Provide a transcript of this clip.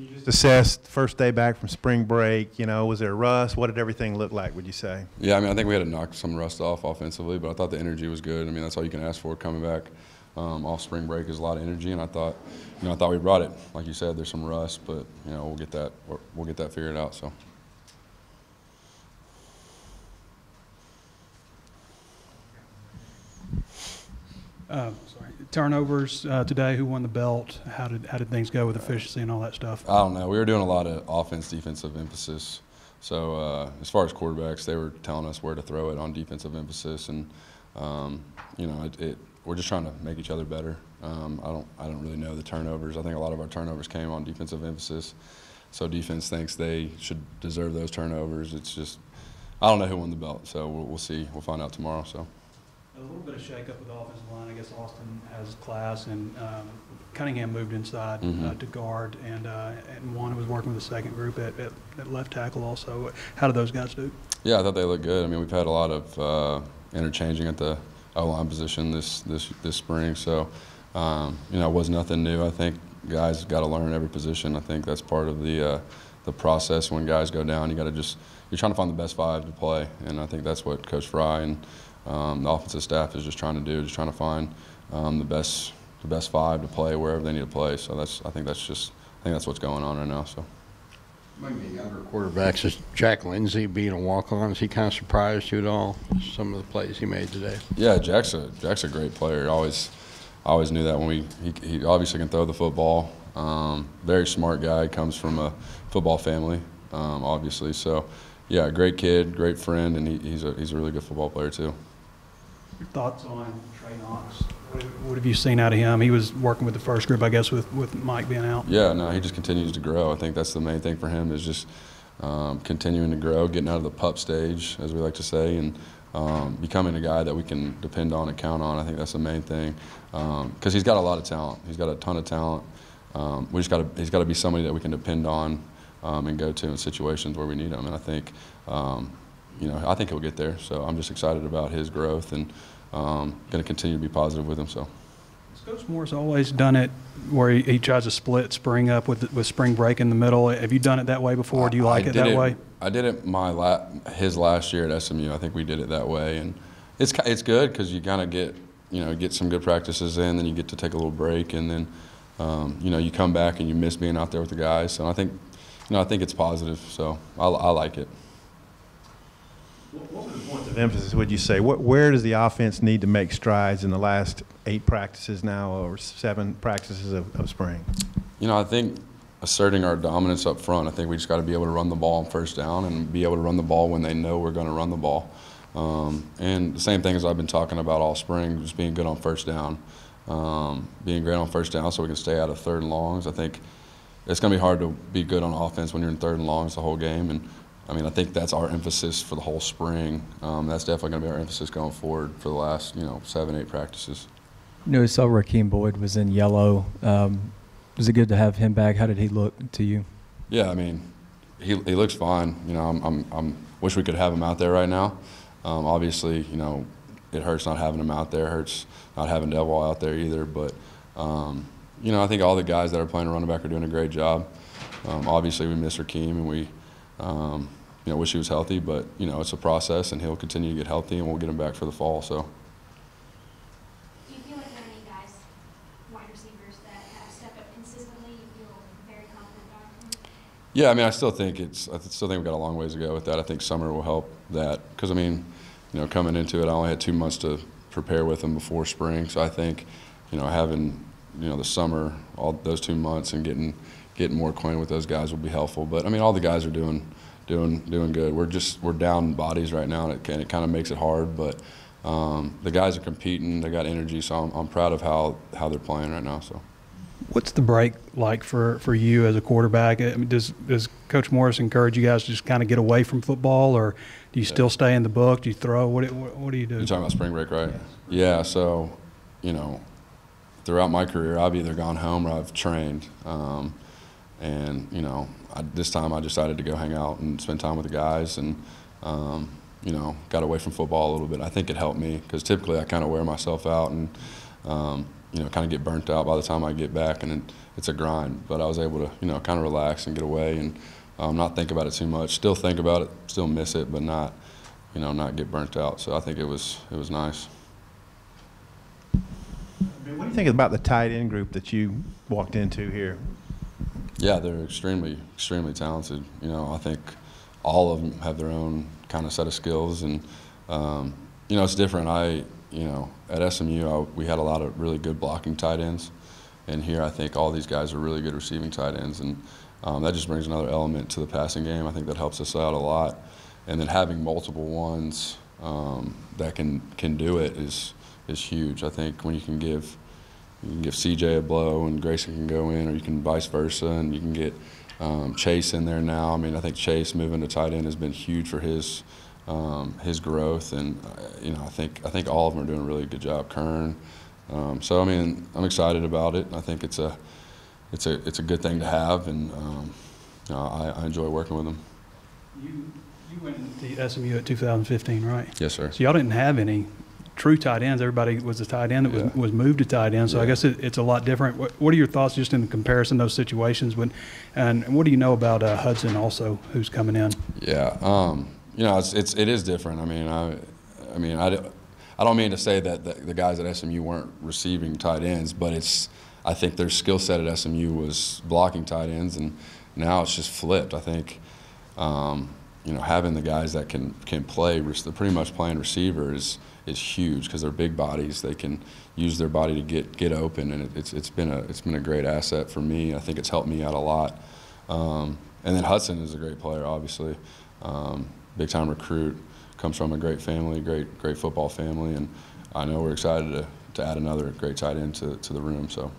Can you just assess first day back from spring break? Was there rust? What did everything look like, would you say? Yeah, I think we had to knock some rust off offensively, but I thought the energy was good. That's all you can ask for coming back off spring break is a lot of energy, and I thought we brought it. Like you said, there's some rust, but we'll get that figured out. So. Turnovers today. Who won the belt? How did things go with efficiency and all that stuff? I don't know. We were doing a lot of defensive emphasis. So as far as quarterbacks, they were telling us where to throw it on defensive emphasis, and we're just trying to make each other better. I don't really know the turnovers. I think a lot of our turnovers came on defensive emphasis. So defense thinks they should deserve those turnovers. It's just I don't know who won the belt. So we'll see. We'll find out tomorrow. So. A little bit of shake-up with the offensive line. I guess Austin has class, and Cunningham moved inside to guard, and Juan was working with the second group at left tackle also. How did those guys do? Yeah, I thought they looked good. We've had a lot of interchanging at the O-line position this spring, so it was nothing new. I think guys got to learn every position. I think that's part of the process. When guys go down, you're trying to find the best five to play, and I think that's what Coach Fry and the offensive staff is just trying to do, trying to find the best five to play wherever they need to play. So I think that's what's going on right now. So. Among the younger quarterbacks, is Jack Lindsay being a walk-on? Is he kind of surprised you at all? Some of the plays he made today. Yeah, Jack's a great player. I always knew that when he obviously can throw the football. Very smart guy. Comes from a football family, obviously. So, yeah, great kid, great friend, and he's a really good football player too. Your thoughts on Trey Knox? What have you seen out of him? He was working with the first group, I guess, with Mike being out. Yeah, no, he just continues to grow. I think that's the main thing for him is just continuing to grow, getting out of the pup stage, as we like to say, and becoming a guy that we can depend on and count on. I think that's the main thing because he's got a lot of talent. He's got a ton of talent. He's got to be somebody that we can depend on and go to in situations where we need him. And I think I think he'll get there. So I'm just excited about his growth and going to continue to be positive with him. So. Coach Moore's always done it where he tries to split spring up with spring break in the middle. Have you done it that way before? Do you like it that way? I did it his last year at SMU. I think we did it that way, and it's good because you kind of get some good practices in, then you get to take a little break, and then you come back and you miss being out there with the guys. So I think it's positive. So I like it. What were the points of emphasis, would you say? Where does the offense need to make strides in the last 8 practices now or 7 practices of spring? I think asserting our dominance up front. I think we just got to be able to run the ball on first down and be able to run the ball when they know we're going to run the ball. And the same thing as I've been talking about all spring, just being good on first down, being great on first down so we can stay out of third and longs. I think it's going to be hard to be good on offense when you're in third and longs the whole game. And I think that's our emphasis for the whole spring. That's definitely going to be our emphasis going forward for the last 7, 8 practices. I saw Rekia Boyd was in yellow. Was it good to have him back? How did he look to you? Yeah, he looks fine. I'm wish we could have him out there right now. Obviously, it hurts not having him out there. It hurts not having Devil out there either. But I think all the guys that are playing running back are doing a great job. Obviously, we miss Rekia and we wish he was healthy. But it's a process, and he'll continue to get healthy, and we'll get him back for the fall. So. Do you feel like there are any guys, wide receivers, that have stepped up consistently? You feel very confident about them? Yeah, I still think we've got a long ways to go with that. I think summer will help that because coming into it, I only had 2 months to prepare with them before spring. So I think, having the summer, all those 2 months, and getting more acquainted with those guys will be helpful. But all the guys are doing good. We're down bodies right now, and it kind of makes it hard. But the guys are competing. They got energy. So I'm proud of how they're playing right now. So. What's the break like for you as a quarterback? Does Coach Morris encourage you guys to just kind of get away from football, or do you still stay in the book? Do you throw? What do you do? You're talking about spring break, right? Yeah. So, throughout my career, I've either gone home or I've trained. This time I decided to go hang out and spend time with the guys and, got away from football a little bit. I think it helped me because typically I kind of wear myself out and, kind of get burnt out by the time I get back, and it's a grind. But I was able to, kind of relax and get away and not think about it too much. Still think about it, still miss it, but not, not get burnt out. So I think it was nice. What do you think about the tight end group that you walked into here? Yeah, they're extremely, extremely talented. I think all of them have their own kind of set of skills, and it's different. At SMU, we had a lot of really good blocking tight ends, and here I think all these guys are really good receiving tight ends, and that just brings another element to the passing game. I think that helps us out a lot, and then having multiple ones that can do it is huge. I think when you can give CJ a blow and Grayson can go in, or you can vice versa, and you can get Chase in there now. I mean, I think Chase moving to tight end has been huge for his growth, and I think all of them are doing a really good job. Kern, so I mean, I'm excited about it. I think it's a good thing to have, and I enjoy working with them. You went to SMU at 2015, right? Yes, sir. So y'all didn't have any true tight ends. Everybody was a tight end that was moved to tight end. So I guess it's a lot different. What are your thoughts just in comparison to those situations? And what do you know about Hudson also, who's coming in? Yeah, it is different. I don't mean to say that the guys at SMU weren't receiving tight ends, but I think their skill set at SMU was blocking tight ends, and now it's just flipped. I think having the guys that can play, they're pretty much playing receiver is huge, because they're big bodies. They can use their body to get open, and it's been a great asset for me. I think it's helped me out a lot. And then Hudson is a great player, obviously. Big time recruit, comes from a great family, great football family, and I know we're excited to add another great tight end to the room. So.